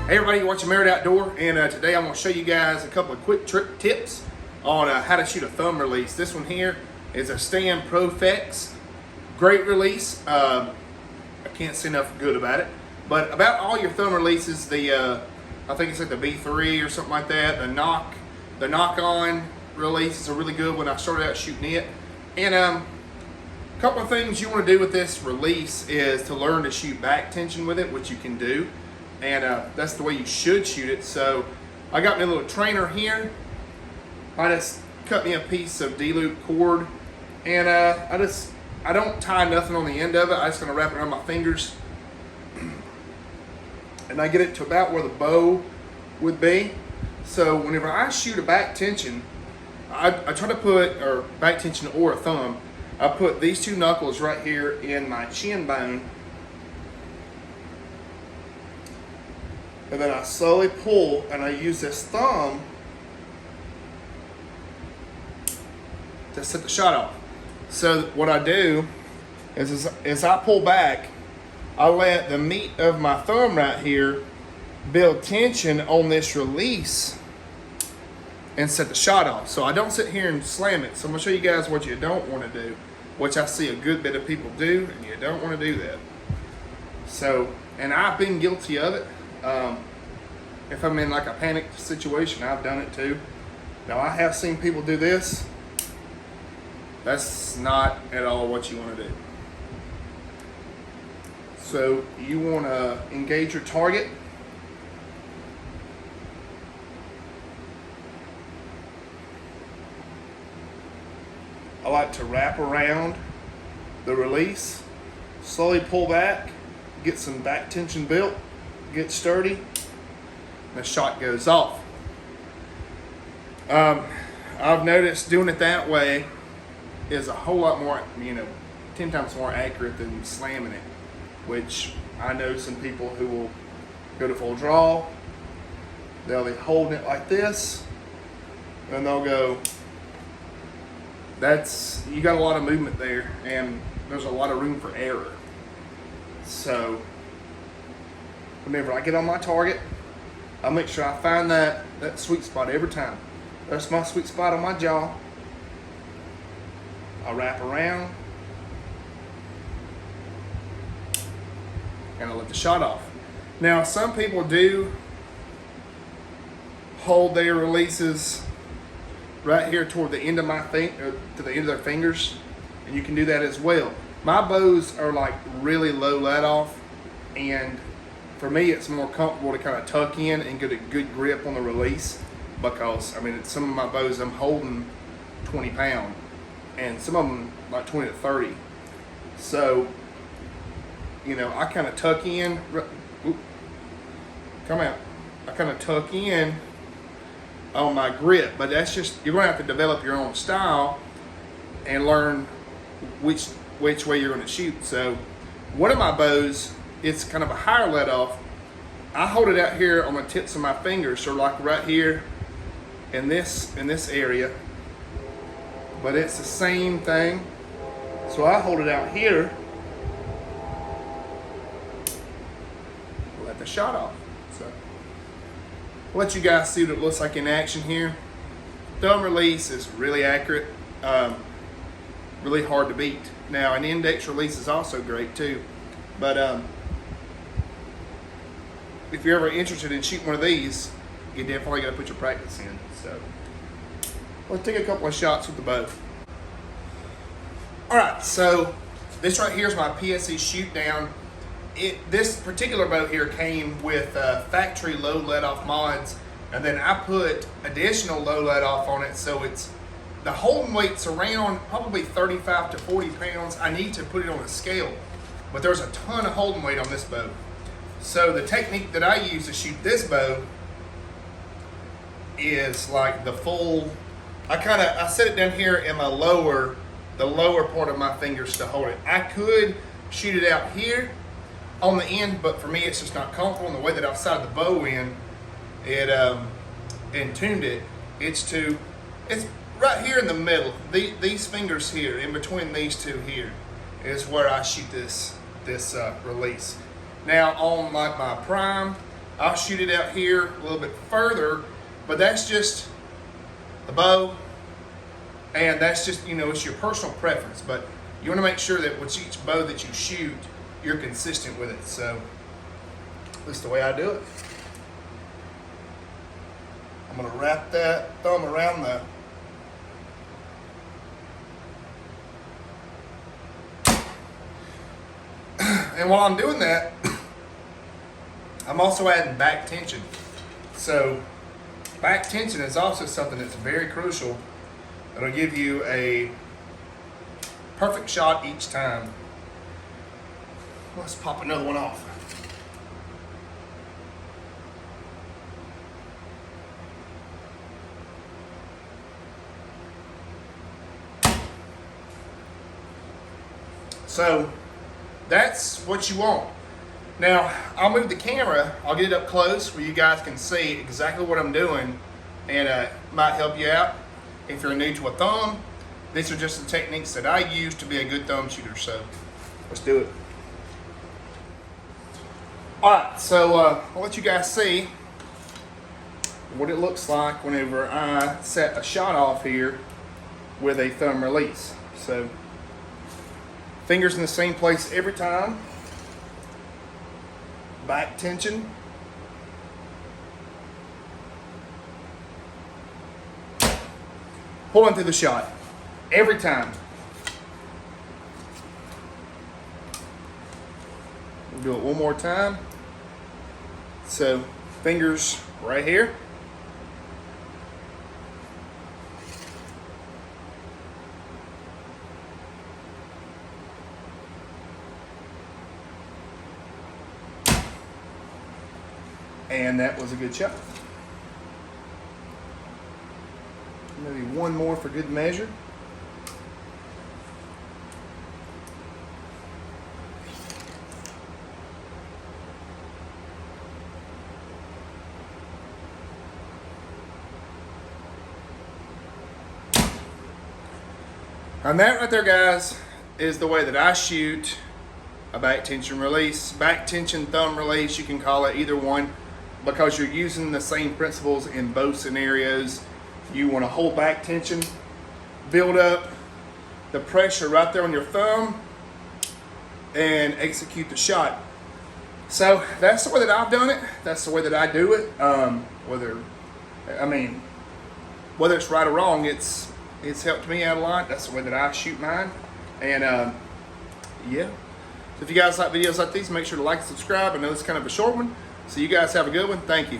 Hey everybody, you're watching Merritt Outdoor, and today I'm going to show you guys a couple of quick tips on how to shoot a thumb release. This one here is a Stan Profex. Great release. I can't say enough good about it. But about all your thumb releases, I think it's like the B3 or something like that, the knock-on releases are really good when I started out shooting it. And a couple of things you want to do with this release is to learn to shoot back tension with it, which you can do. And that's the way you should shoot it. So I got me a little trainer here. I just cut me a piece of D-loop cord, and I don't tie nothing on the end of it. I just gonna wrap it around my fingers, and I get it to about where the bow would be. So whenever I shoot a back tension, I try to put, or back tension or a thumb, I put these two knuckles right here in my chin bone. And then I slowly pull, and I use this thumb to set the shot off. So what I do is as I pull back, I let the meat of my thumb right here build tension on this release and set the shot off. So I don't sit here and slam it. So I'm gonna show you guys what you don't want to do, which I see a good bit of people do, and you don't want to do that. So, and I've been guilty of it. If I'm in like a panicked situation, I've done it too. Now I have seen people do this. That's not at all what you want to do. So you want to engage your target. I like to wrap around the release, slowly pull back, get some back tension built, get sturdy, the shot goes off. I've noticed doing it that way is a whole lot more, 10 times more accurate than slamming it, which I know some people who will go to full draw, they'll be holding it like this, and they'll go, you got a lot of movement there, and there's a lot of room for error. So whenever I get on my target, I'll make sure I find that sweet spot every time. That's my sweet spot on my jaw. I'll wrap around, and I'll let the shot off. Now, some people do hold their releases right here toward the end of to the end of their fingers, and you can do that as well. My bows are like really low let off, and for me, it's more comfortable to kind of tuck in and get a good grip on the release, because some of my bows I'm holding 20 pound, and some of them like 20 to 30. So, I kind of tuck in. Come out. I kind of tuck in on my grip, but that's just, you're gonna have to develop your own style and learn which way you're gonna shoot. So, one of my bows, it's kind of a higher let off. I hold it out here on the tips of my fingers, so like right here in this area, but it's the same thing. So I hold it out here, let the shot off. So I'll let you guys see what it looks like in action here. Thumb release is really accurate, really hard to beat. Now an index release is also great too, but if you're ever interested in shooting one of these, you definitely got to put your practice in. So let's take a couple of shots with the bow. All right, so this right here is my PSE shoot down. This particular bow here came with factory low let off mods, and then I put additional low let off on it, so the holding weight's around probably 35 to 40 pounds. I need to put it on a scale, but there's a ton of holding weight on this bow. So the technique that I use to shoot this bow is like the full, I set it down here in the lower part of my fingers to hold it. I could shoot it out here on the end, but for me it's just not comfortable. And the way that I've sighted the bow in, and tuned it, it's right here in the middle. These fingers here, in between these two here, is where I shoot this release. Now on like my prime, I'll shoot it out here a little bit further, but that's just the bow, and that's just, it's your personal preference, but you want to make sure that with each bow that you shoot, you're consistent with it. So at least the way I do it. I'm going to wrap that thumb around the and while I'm doing that, I'm also adding back tension. So back tension is also something that's very crucial. It'll give you a perfect shot each time. Let's pop another one off. So that's what you want. Now, I'll move the camera, I'll get it up close where you guys can see exactly what I'm doing, and it might help you out. If you're new to a thumb, these are just the techniques that I use to be a good thumb shooter, so let's do it. Alright, so I'll let you guys see what it looks like whenever I set a shot off here with a thumb release. So, fingers in the same place every time. Back tension. Pulling through the shot every time. We'll do it one more time. So fingers right here. And that was a good shot. Maybe one more for good measure. And that right there, guys, is the way that I shoot a back tension release. Back tension thumb release, you can call it either one, because you're using the same principles in both scenarios. You want to hold back tension, build up the pressure right there on your thumb, and execute the shot. So that's the way that I've done it. That's the way that I do it. Whether it's right or wrong, it's helped me out a lot. That's the way that I shoot mine. And yeah. So if you guys like videos like these, make sure to like and subscribe. I know it's kind of a short one. So you guys have a good one. Thank you.